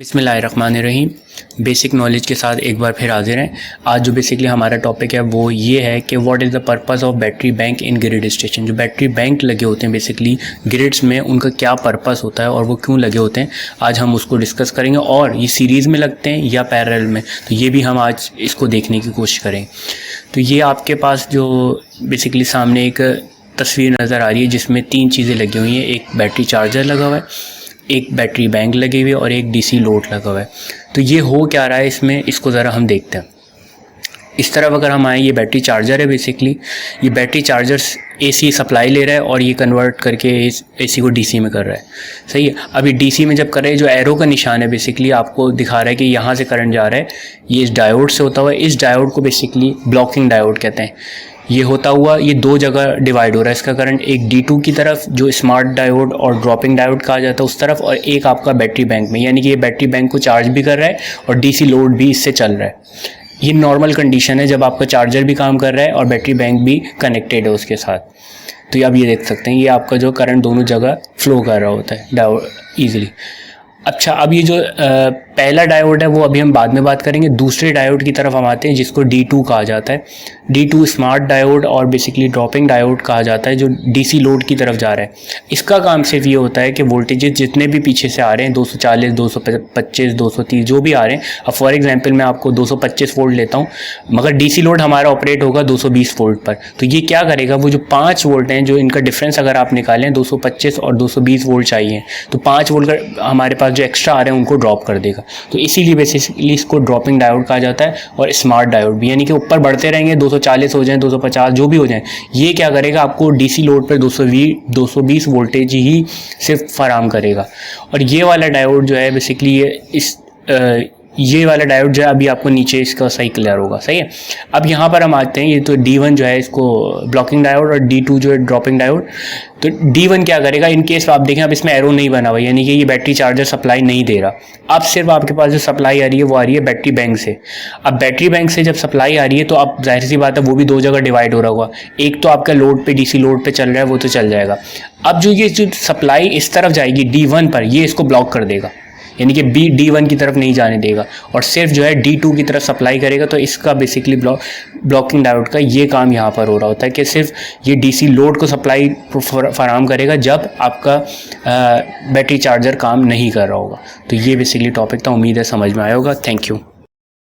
बिस्मिल्लाहिर्रहमानिर्रहीम। Basic knowledge के साथ एक बार फिर हाजिर हैं। आज जो बेसिकली हमारा टॉपिक है वो ये है कि what is the purpose of battery bank in grid station. जो बैटरी बैंक लगे होते हैं बेसिकली ग्रिड्स में, उनका क्या पर्पस होता है और वो क्यों लगे होते हैं, आज हम उसको डिस्कस करेंगे। और ये सीरीज़ में लगते हैं या पैरेलल में, तो ये भी हम आज इसको देखने की कोशिश करेंगे। तो ये आपके पास जो बेसिकली सामने एक तस्वीर नज़र आ रही है जिसमें 3 चीज़ें लगी हुई हैं। एक बैटरी चार्जर लगा हुआ है, एक बैटरी बैंक लगी हुई है और एक डीसी लोड लगा हुआ है। तो ये हो क्या रहा है इसमें, इसको ज़रा हम देखते हैं। इस तरफ अगर हम आएँ, ये बैटरी चार्जर है। बेसिकली ये बैटरी चार्जर एसी सप्लाई ले रहा है और ये कन्वर्ट करके एसी को डीसी में कर रहा है। सही है। अभी डीसी में जब कर रहे हैं, जो एरो का निशान है बेसिकली आपको दिखा रहा है कि यहाँ से करंट जा रहा है, ये इस डायोड से होता हुआ है। इस डायोड को बेसिकली ब्लॉकिंग डायोड कहते हैं। ये होता हुआ ये 2 जगह डिवाइड हो रहा है इसका करंट, एक D2 की तरफ जो स्मार्ट डायोड और ड्रॉपिंग डायोड कहा जाता है उस तरफ, और एक आपका बैटरी बैंक में, यानी कि ये बैटरी बैंक को चार्ज भी कर रहा है और डीसी लोड भी इससे चल रहा है। ये नॉर्मल कंडीशन है जब आपका चार्जर भी काम कर रहा है और बैटरी बैंक भी कनेक्टेड है उसके साथ। तो आप ये देख सकते हैं, ये आपका जो करंट दोनों जगह फ्लो कर रहा होता है डायोड ईजिली। अच्छा, अब ये जो पहला डायोड है वो अभी हम बाद में बात करेंगे। दूसरे डायोड की तरफ हम आते हैं जिसको D2 कहा जाता है। D2 स्मार्ट डायोड और बेसिकली ड्रॉपिंग डायोड कहा जाता है, जो डीसी लोड की तरफ जा रहा है। इसका काम सिर्फ ये होता है कि वोल्टेजेस जितने भी पीछे से आ रहे हैं, 240, 225, 230 जो भी आ रहे हैं, अब फॉर एग्जांपल मैं आपको 225 वोल्ट लेता हूँ, मगर डीसी लोड हमारा ऑपरेट होगा 220 वोल्ट पर। तो ये क्या करेगा, वो जो 5 वोल्ट हैं, जो इनका डिफरेंस अगर आप निकालें, 225 और 220 वोल्ट चाहिए, तो 5 वोल्ट का हमारे पास जो एक्स्ट्रा आ रहे हैं उनको ड्रॉप कर देगा। तो इसीलिए बेसिकली इसको ड्रॉपिंग डायोड कहा जाता है और स्मार्ट डायोड भी, यानी कि ऊपर बढ़ते रहेंगे, 240 हो जाए, 250 जो भी हो जाए, ये क्या करेगा, आपको डीसी लोड पर 220 वोल्टेज ही सिर्फ फराहम करेगा। और ये वाला डायोड जो है बेसिकली ये वाला डायोड जो है अभी आपको नीचे इसका सही क्लियर होगा। सही है। अब यहाँ पर हम आते हैं, ये तो D1 जो है इसको ब्लॉकिंग डायोड और D2 जो है ड्रॉपिंग डायोड। तो D1 क्या करेगा, इन केस आप देखें, अब इसमें एरो नहीं बना हुआ, यानी कि ये बैटरी चार्जर सप्लाई नहीं दे रहा। अब सिर्फ आपके पास जो सप्लाई आ रही है वो आ रही है बैटरी बैंक से। अब बैटरी बैंक से जब सप्लाई आ रही है तो अब जाहिर सी बात है वो भी 2 जगह डिवाइड हो रहा होगा। एक तो आपका लोड पे डीसी लोड पे चल रहा है, वो तो चल जाएगा। अब जो सप्लाई इस तरफ जाएगी D1 पर, ये इसको ब्लॉक कर देगा, यानी कि D1 की तरफ नहीं जाने देगा और सिर्फ जो है D2 की तरफ सप्लाई करेगा। तो इसका बेसिकली ब्लॉकिंग डायोड का ये काम यहाँ पर हो रहा होता है कि सिर्फ ये डीसी लोड को सप्लाई फराहम करेगा जब आपका बैटरी चार्जर काम नहीं कर रहा होगा। तो ये बेसिकली टॉपिक था, उम्मीद है समझ में आया होगा। Thank you.